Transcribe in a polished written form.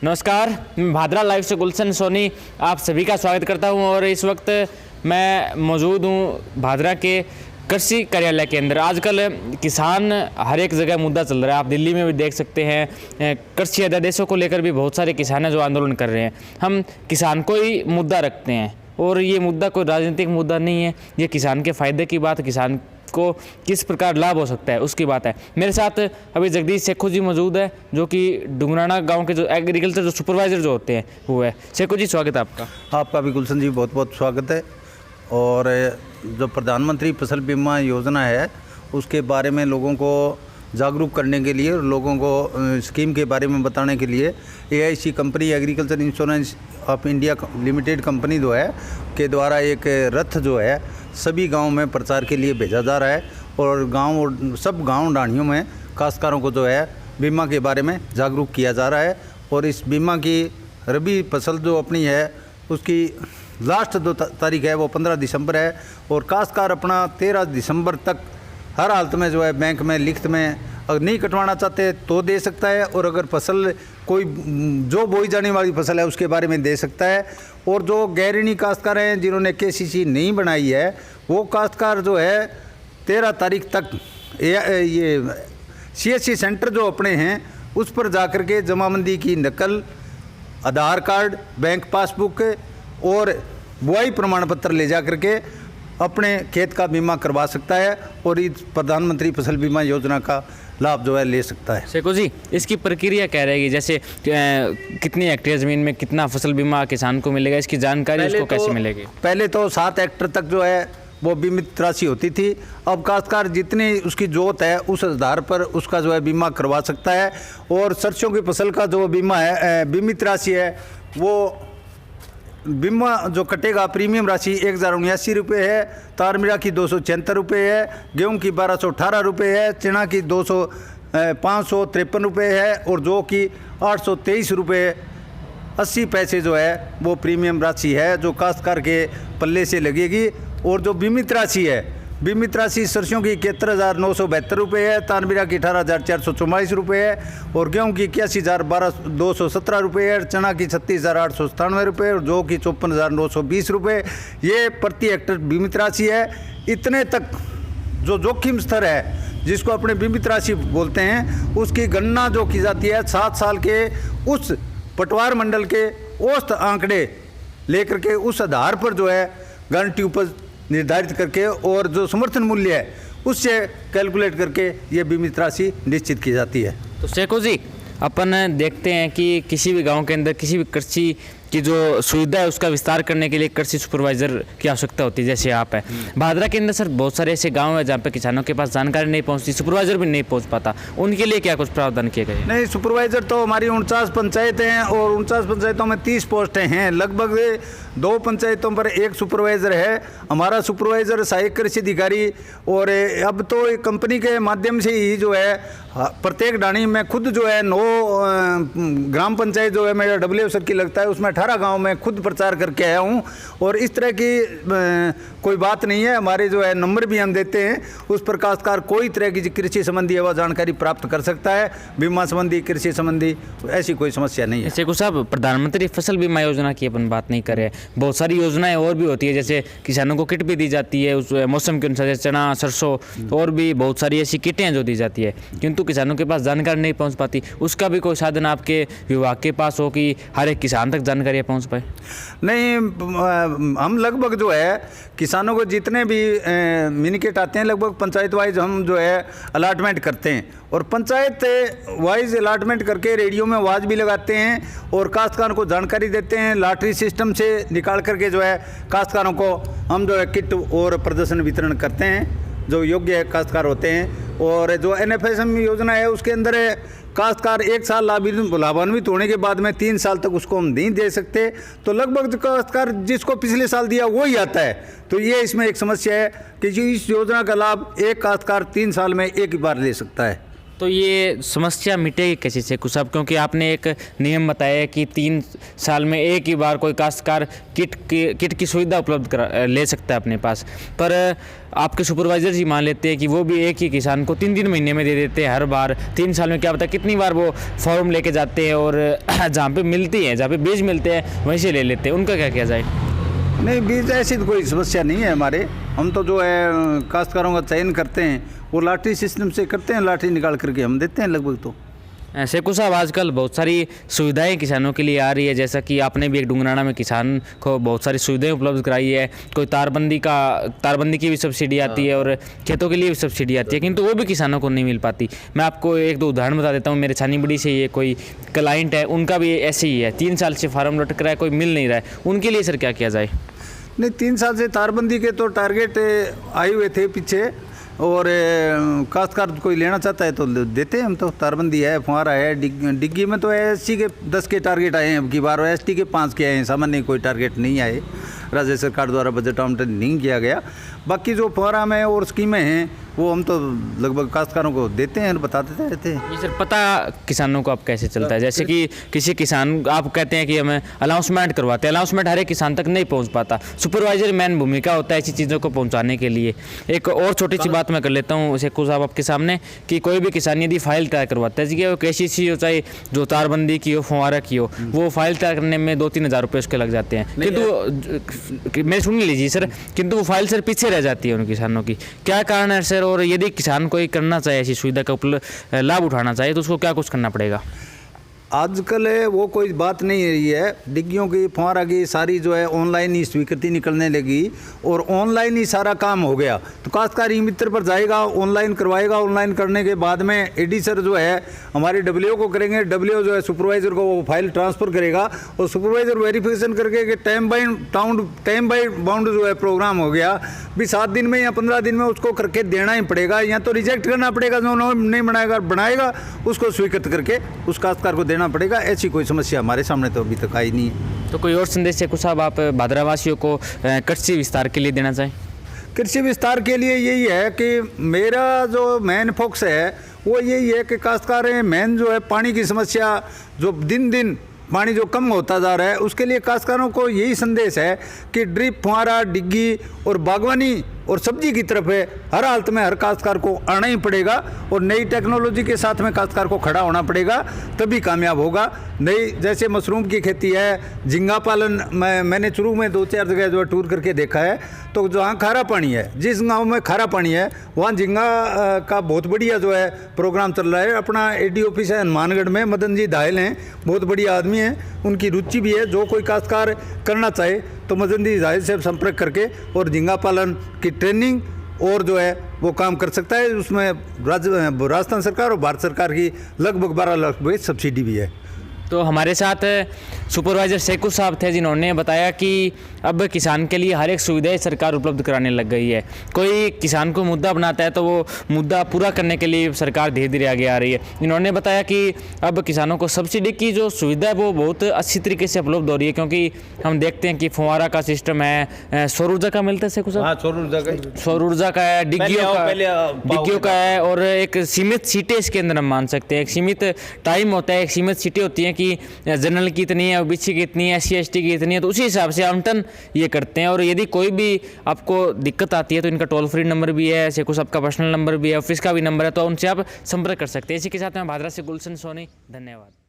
नमस्कार, मैं भादरा लाइव से गुलशन सोनी आप सभी का स्वागत करता हूं और इस वक्त मैं मौजूद हूं भादरा के कृषि कार्यालय के अंदर। आजकल किसान हर एक जगह मुद्दा चल रहा है, आप दिल्ली में भी देख सकते हैं। कृषि अध्यादेशों को लेकर भी बहुत सारे किसान हैं जो आंदोलन कर रहे हैं। हम किसान को ही मुद्दा रखते हैं और ये मुद्दा कोई राजनीतिक मुद्दा नहीं है, ये किसान के फ़ायदे की बात, किसान को किस प्रकार लाभ हो सकता है उसकी बात है। मेरे साथ अभी जगदीश सेखू जी मौजूद है जो कि डुंगराना गांव के जो एग्रीकल्चर जो सुपरवाइज़र जो होते हैं वो है। सेखू जी स्वागत है आपका। आपका भी गुलशन जी बहुत बहुत स्वागत है। और जो प्रधानमंत्री फसल बीमा योजना है उसके बारे में लोगों को जागरूक करने के लिए और लोगों को स्कीम के बारे में बताने के लिए AIC company agriculture insurance of India limited company जो है के द्वारा एक रथ जो है सभी गांव में प्रचार के लिए भेजा जा रहा है और सब गांव डाणियों में काश्तकारों को जो है बीमा के बारे में जागरूक किया जा रहा है। और इस बीमा की रबी फसल जो अपनी है उसकी लास्ट जो तारीख है वो 15 दिसंबर है और काश्तकार अपना 13 दिसंबर तक हर हालत में जो है बैंक में लिखत में अगर नहीं कटवाना चाहते तो दे सकता है और अगर फसल कोई जो बोई जाने वाली फसल है उसके बारे में दे सकता है। और जो गैरिनी काश्तकार हैं जिन्होंने KCC नहीं बनाई है वो काश्तकार जो है 13 तारीख तक ये CSC सेंटर जो अपने हैं उस पर जाकर के जमाबंदी की नकल, आधार कार्ड, बैंक पासबुक और बुआई प्रमाण पत्र ले जा करके अपने खेत का बीमा करवा सकता है और इस प्रधानमंत्री फसल बीमा योजना का लाभ जो है ले सकता है। सेखू जी, इसकी प्रक्रिया क्या रहेगी? जैसे कितनी हेक्टेयर ज़मीन में कितना फसल बीमा किसान को मिलेगा, इसकी जानकारी उसको कैसे मिलेगी? पहले तो 7 हेक्टेयर तक जो है वो बीमित राशि होती थी। अब काश्तकार जितनी उसकी जोत है उस आधार पर उसका जो है बीमा करवा सकता है। और सरसों की फसल का जो बीमा है बीमित राशि है वो बीमा जो कटेगा प्रीमियम राशि 1079 रुपये है, तार मिरा की 276 रुपये है, गेहूं की 1218 रुपये है, चना की 553 रुपये है और जौ की 823 रुपये 80 पैसे जो है वो प्रीमियम राशि है जो काश्तकार के पल्ले से लगेगी। और जो बीमित राशि है, बीमित राशि सरसों की 71,972 रुपये है, तानबीरा की 18,444 रुपये है और गेहूं की 81,217 रुपये है, चना की 36,897 रुपये और जौ की 54,920 रुपये। ये प्रति हेक्टेयर बीमित राशि है। इतने तक जो जोखिम स्तर है जिसको अपने बीमित राशि बोलते हैं उसकी गणना जो की जाती है 7 साल के उस पटवार मंडल के औसत आंकड़े लेकर के उस आधार पर जो है गारंटी उपज निर्धारित करके और जो समर्थन मूल्य है उससे कैलकुलेट करके ये बीमित राशि निश्चित की जाती है। तो सेखू जी, अपन देखते हैं कि किसी भी गांव के अंदर किसी भी कृषि की जो सुविधा है उसका विस्तार करने के लिए कृषि सुपरवाइज़र की आवश्यकता होती है, जैसे आप है। भादरा के अंदर सर बहुत सारे ऐसे गांव हैं जहाँ पे किसानों के पास जानकारी नहीं पहुँचती, सुपरवाइज़र भी नहीं पहुँच पाता, उनके लिए क्या कुछ प्रावधान किए गए? नहीं, सुपरवाइज़र तो हमारी 49 पंचायतें हैं और 49 पंचायतों में 30 पोस्टें हैं। लगभग 2 पंचायतों पर 1 सुपरवाइज़र है। हमारा सुपरवाइज़र सहायक कृषि अधिकारी और अब तो कंपनी के माध्यम से ही जो है प्रत्येक डाणी में खुद जो है 9 ग्राम पंचायत जो है मेरा WO सर की लगता है उसमें 18 गांव में खुद प्रचार करके आया हूं। और इस तरह की कोई बात नहीं है, हमारे जो है नंबर भी हम देते हैं, उस पर काश्तकार कोई तरह की कृषि संबंधी वह जानकारी प्राप्त कर सकता है। बीमा संबंधी, कृषि संबंधी ऐसी कोई समस्या नहीं है। सेखू साहब, प्रधानमंत्री फसल बीमा योजना की अपन बात नहीं कर रहे, बहुत सारी योजनाएं और भी होती है, जैसे किसानों को किट भी दी जाती है उस मौसम के अनुसार, चना, सरसों और भी बहुत सारी ऐसी किटें हैं जो दी जाती है, किंतु किसानों के पास जानकारी नहीं पहुंच पाती। उसका भी कोई साधन आपके विभाग के पास हो कि हर एक किसान तक जानकारी पहुंच पाए? नहीं, हम लगभग जो है किसानों को जितने भी मिनीकेट आते हैं लगभग पंचायत वाइज हम जो है अलाटमेंट करते हैं और पंचायत वाइज अलाटमेंट करके रेडियो में आवाज़ भी लगाते हैं और काश्तकारों को जानकारी देते हैं। लॉटरी सिस्टम से निकाल करके जो है काश्तकारों को हम जो है किट और प्रदर्शन वितरण करते हैं जो योग्य काश्तकार होते हैं। और जो NFSM योजना है उसके अंदर काश्तकार 1 साल लाभान्वित होने के बाद में 3 साल तक उसको हम नहीं दे सकते, तो लगभग जो काश्तकार जिसको पिछले साल दिया वही आता है। तो ये इसमें एक समस्या है कि इस योजना का लाभ एक काश्तकार 3 साल में एक ही बार ले सकता है। तो ये समस्या मिटेगी कैसे शेखू साहब, क्योंकि आपने एक नियम बताया कि 3 साल में एक ही बार कोई काश्तकार किट की सुविधा उपलब्ध ले सकता है अपने पास, पर आपके सुपरवाइज़र जी मान लेते हैं कि वो भी एक ही किसान को 3-3 महीने में दे देते हैं हर बार। 3 साल में क्या पता कितनी बार वो फॉर्म लेके जाते हैं और जहाँ पे मिलती है, जहाँ पे बीज मिलते हैं वहीं से ले लेते हैं। उनका क्या किया जाए? नहीं, बीज ऐसी तो कोई समस्या नहीं है हमारे। हम तो जो है काश्तकारों का चयन करते हैं वो लॉटरी सिस्टम से करते हैं, लॉटरी निकाल करके हम देते हैं लगभग। तो शेखू साहब आजकल बहुत सारी सुविधाएं किसानों के लिए आ रही है, जैसा कि आपने भी एक डुंगराना में किसान को बहुत सारी सुविधाएं उपलब्ध कराई है। कोई तारबंदी की भी सब्सिडी आती है और खेतों के लिए भी सब्सिडी आती है, किंतु वो भी किसानों को नहीं मिल पाती। मैं आपको 1-2 उदाहरण बता देता हूँ। मेरे छानीबड़ी से ये कोई क्लाइंट है, उनका भी ऐसे ही है, 3 साल से फार्म लटक रहा है, कोई मिल नहीं रहा है। उनके लिए सर क्या किया जाए? नहीं, 3 साल से तारबंदी के तो टारगेट आए हुए थे पीछे, और काश्तकार कोई लेना चाहता है तो देते हैं हम। तो तारबंदी है, फुहारा है, डिग्गी में तो एससी के 10 के टारगेट आए हैं अब की बार, और एसटी के 5 के आए हैं। सामान्य कोई टारगेट नहीं आए, राज्य सरकार द्वारा बजट आवंटन नहीं किया गया। बाकी जो फुहारा में और स्कीमें हैं वो हम तो लगभग काश्तकारों को देते हैं और बता देते रहते हैं। ये सर पता किसानों को अब कैसे चलता है? जैसे कि किसी किसान, आप कहते हैं कि हमें अनाउंसमेंट करवाते हैं, अनाउंसमेंट हर एक किसान तक नहीं पहुंच पाता। सुपरवाइजर मैन भूमिका होता है ऐसी चीज़ों को पहुंचाने के लिए। एक और छोटी सी बात मैं कर लेता हूँ शेखू साहब आपके सामने, कि कोई भी किसान यदि फाइल तैयार करवाता है, कि वो कैसी सी हो, चाहे जो तारबंदी की हो, फुहारा की हो, वो फाइल तैयार करने में 2-3 हज़ार रुपये उसके लग जाते हैं। किंतु मेरे सुन लीजिए सर, किंतु वो फाइल सर पीछे रह जाती है उन किसानों की। क्या कारण है सर? और यदि किसान कोई करना चाहे, ऐसी सुविधा का लाभ उठाना चाहे, तो उसको क्या कुछ करना पड़ेगा? आजकल वो कोई बात नहीं रही है। डिग्गियों की, फुहारा की सारी जो है ऑनलाइन ही स्वीकृति निकलने लगी और ऑनलाइन ही सारा काम हो गया। तो काश्तकार ई मित्र पर जाएगा, ऑनलाइन करवाएगा। ऑनलाइन करने के बाद में एडी सर जो है हमारे डब्ल्यू को करेंगे, डब्ल्यू जो है सुपरवाइज़र को वो फाइल ट्रांसफ़र करेगा और सुपरवाइज़र वेरिफिकेशन करके कि टाइम बाई बाउंड जो है प्रोग्राम हो गया भी 7 दिन में या 15 दिन में उसको करके देना ही पड़ेगा, या तो रिजेक्ट करना पड़ेगा। जो नहीं बनाएगा उसको स्वीकृत करके उस काश्तकार को देना पड़ेगा। ऐसी कोई समस्या हमारे सामने तो अभी तक आई नहीं है। तो कोई और संदेश शेखू साहब आप भादरावासियों को कृषि विस्तार के लिए देना चाहें? कृषि विस्तार के लिए यही है कि मेरा जो मेन फोकस है वो यही है कि काश्तकार मेन जो है पानी की समस्या, जो दिन दिन पानी जो कम होता जा रहा है, उसके लिए काश्तकारों को यही संदेश है कि ड्रिप, फुहारा, डिग्गी और बागवानी और सब्जी की तरफ है हर हालत में हर काश्तकार को आना ही पड़ेगा और नई टेक्नोलॉजी के साथ में काश्तकार को खड़ा होना पड़ेगा, तभी कामयाब होगा। नई जैसे मशरूम की खेती है, झींगा पालन, मैंने शुरू में 2-4 जगह जो है टूर करके देखा है। तो जहाँ खारा पानी है, जिस गांव में खारा पानी है वहाँ झींगा का बहुत बढ़िया जो है प्रोग्राम चल रहा है। अपना एडी ऑफिस है हनुमानगढ़ में, मदन जी दाहिल हैं, बहुत बढ़िया आदमी हैं, उनकी रुचि भी है। जो कोई काश्तकार करना चाहे तो मदन जी दाहिल से संपर्क करके और झींगा पालन की ट्रेनिंग और जो है वो काम कर सकता है। उसमें राजस्थान सरकार और भारत सरकार की लगभग 12 लाख रुपये सब्सिडी भी है। तो हमारे साथ सुपरवाइज़र शेखू साहब थे, जिन्होंने बताया कि अब किसान के लिए हर एक सुविधाएं सरकार उपलब्ध कराने लग गई है। कोई किसान को मुद्दा बनाता है तो वो मुद्दा पूरा करने के लिए सरकार धीरे धीरे आगे आ रही है। इन्होंने बताया कि अब किसानों को सब्सिडी की जो सुविधा है वो बहुत अच्छी तरीके से उपलब्ध हो रही है, क्योंकि हम देखते हैं कि फुहारा का सिस्टम है, सौर ऊर्जा का मिलता है शेखू साहब? हाँ, सौर ऊर्जा का है, डिग्गियों का है, और एक सीमित सीटें इसके अंदर हम मान सकते हैं। एक सीमित टाइम होता है, एक सीमित सीटें होती हैं कि जनरल की इतनी है, ओबीसी की इतनी है, SC ST की इतनी है, तो उसी हिसाब से आवंटन ये करते हैं। और यदि कोई भी आपको दिक्कत आती है तो इनका टोल फ्री नंबर भी है, शेखू साहब का पर्सनल नंबर भी है, ऑफिस का भी नंबर है, तो उनसे आप संपर्क कर सकते हैं। इसी के साथ मैं भादरा से गुलशन सोनी, धन्यवाद।